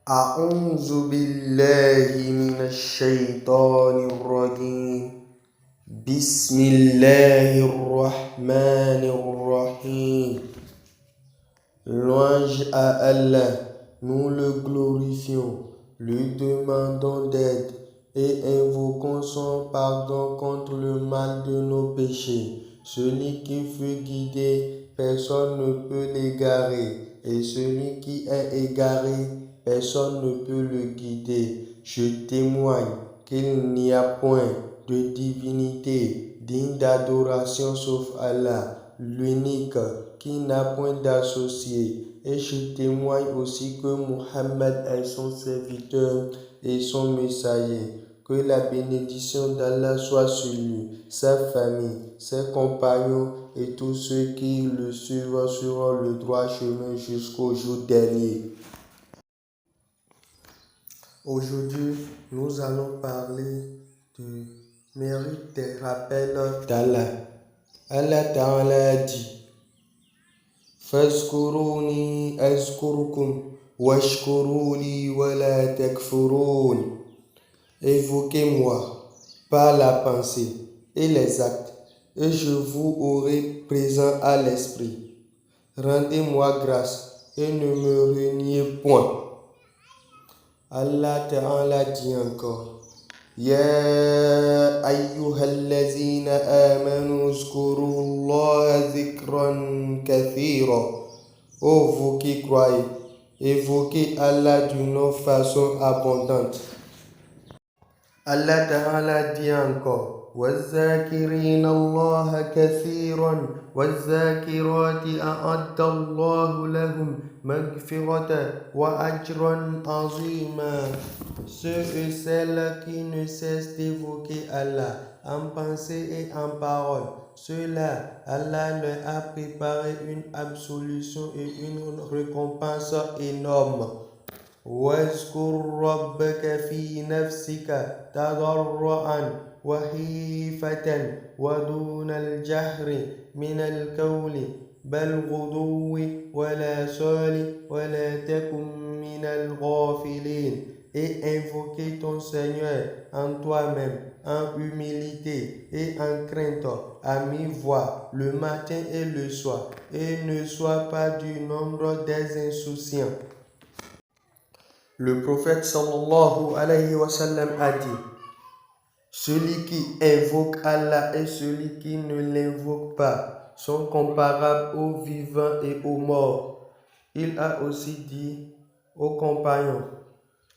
أعوذ بالله من الشيطان الرجيم بسم الله الرحمن الرحيم. Louange à Allah, nous le glorifions, lui demandons d'aide et invoquons son pardon contre le mal de nos péchés. Celui qui fut guidé, personne ne peut l'égarer, et celui qui est égaré, personne ne peut le guider. Je témoigne qu'il n'y a point de divinité digne d'adoration sauf Allah, l'unique qui n'a point d'associé. Et je témoigne aussi que Muhammad est son serviteur et son messager. Que la bénédiction d'Allah soit sur lui, sa famille, ses compagnons et tous ceux qui le suivent sur le droit chemin jusqu'au jour dernier. Aujourd'hui, nous allons parler du mérite des rappels d'Allah. Allah Ta'ala dit: Fazkuruni azkurukum washkuruli wa la takfurun. Évoquez-moi par la pensée et les actes, et je vous aurai présent à l'esprit. Rendez-moi grâce et ne me reniez point. Allah Ta'ala dit encore: Ya ayyuhallazina amanu zkurullaha zikran kathira. Ô vous qui croyez, évoquez Allah d'une façon abondante. Allah Ta'ala dit encore: وَالذَّاكِرِينَ اللَّهَ كَثِيرًا وَالذَّاكِرَاتِ أَعَدَّ اللَّهُ لَهُمْ مَغْفِرَةً وَأَجْرًا عَظِيمًا. Ceux et celles qui ne cessent d'évoquer Allah en pensée et en parole, ceux-là, Allah leur a préparé une absolution et une récompense énorme. واذكر ربك في نفسك تضرعا وخيفة ودون الجهر من القول بالغدو ولا صال ولا تكن من الغافلين. Et invoquer ton Seigneur en toi-même, en humilité et en crainte, à mi-voix, le matin et le soir, et ne sois pas du nombre des insouciants. Le prophète sallallahu alayhi wa sallam a dit: celui qui invoque Allah et celui qui ne l'invoque pas sont comparables aux vivants et aux morts. Il a aussi dit aux compagnons: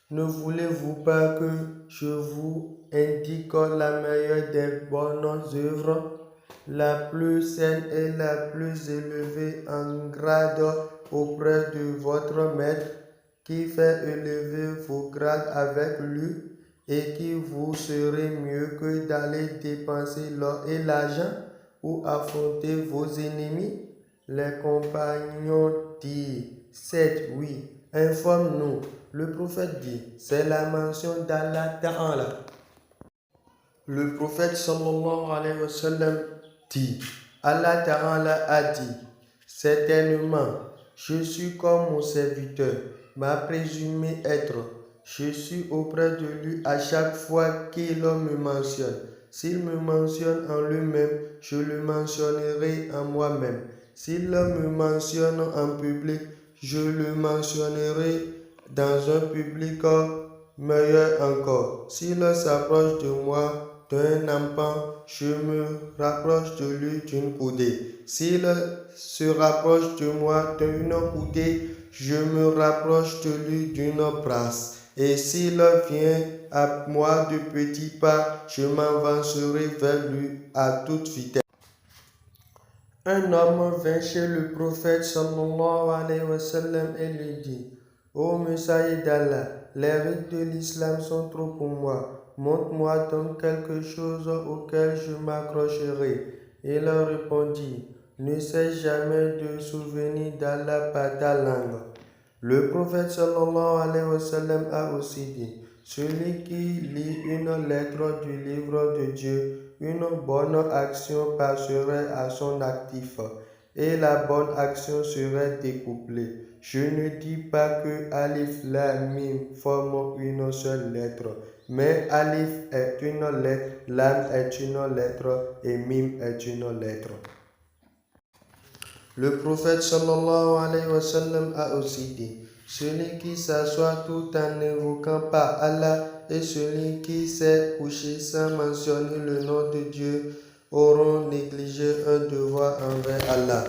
ne voulez-vous pas que je vous indique la meilleure des bonnes œuvres, la plus saine et la plus élevée en grade auprès de votre maître, qui fait élever vos grades avec lui et qui vous serait mieux que d'aller dépenser l'or et l'argent ou affronter vos ennemis? Les compagnons dirent: c'est oui, informe-nous. Le prophète dit: c'est la mention d'Allah Ta'ala. Le prophète sallallahu alayhi wa sallam dit: Allah Ta'ala a dit: certainement, je suis comme mon serviteur m'a présumé être. Je suis auprès de lui à chaque fois qu'il me mentionne. S'il me mentionne en lui-même, je le mentionnerai en moi-même. S'il me mentionne en public, je le mentionnerai dans un public meilleur encore. S'il s'approche de moi d'un empan, je me rapproche de lui d'une coudée. S'il se rapproche de moi d'une coudée, je me rapproche de lui d'une brasse. Et s'il vient à moi de petits pas, je m'avancerai vers lui à toute vitesse. Un homme vint chez le prophète sallallahu alayhi wa sallam et lui dit: ô messager d'Allah, les rites de l'islam sont trop pour moi. Montre-moi donc quelque chose auquel je m'accrocherai. Il répondit: n'essaie jamais de souvenir d'Allah par ta langue. Le prophète sallallahu alayhi wa sallam a aussi dit: celui qui lit une lettre du livre de Dieu, une bonne action passerait à son actif, et la bonne action serait découplée. Je ne dis pas que Alif, Lam, Mim forment une seule lettre, mais Alif est une lettre, Lam est une lettre et Mim est une lettre. Le prophète sallallahu alayhi wa sallam a aussi dit: celui qui s'assoit tout en n'évoquant pas Allah et celui qui s'est couché sans mentionner le nom de Dieu auront négligé un devoir envers Allah.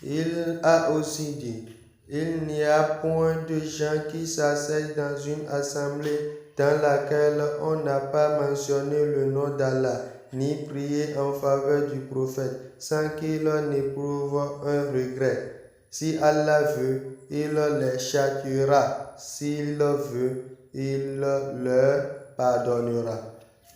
Il a aussi dit: il n'y a point de gens qui s'asseyent dans une assemblée dans laquelle on n'a pas mentionné le nom d'Allah, ni prié en faveur du prophète, sans qu'il n'éprouve un regret. Si Allah veut, il les châtiera. S'il veut, il leur pardonnera.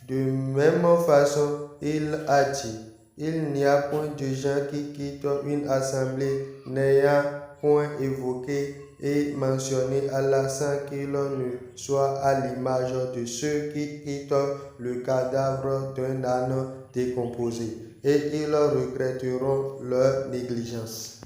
De même façon, il a dit: il n'y a point de gens qui quittent une assemblée n'ayant point évoqué et mentionné Allah sans qu'il ne soit à l'image de ceux qui quittent le cadavre d'un âne décomposé, et ils regretteront leur négligence.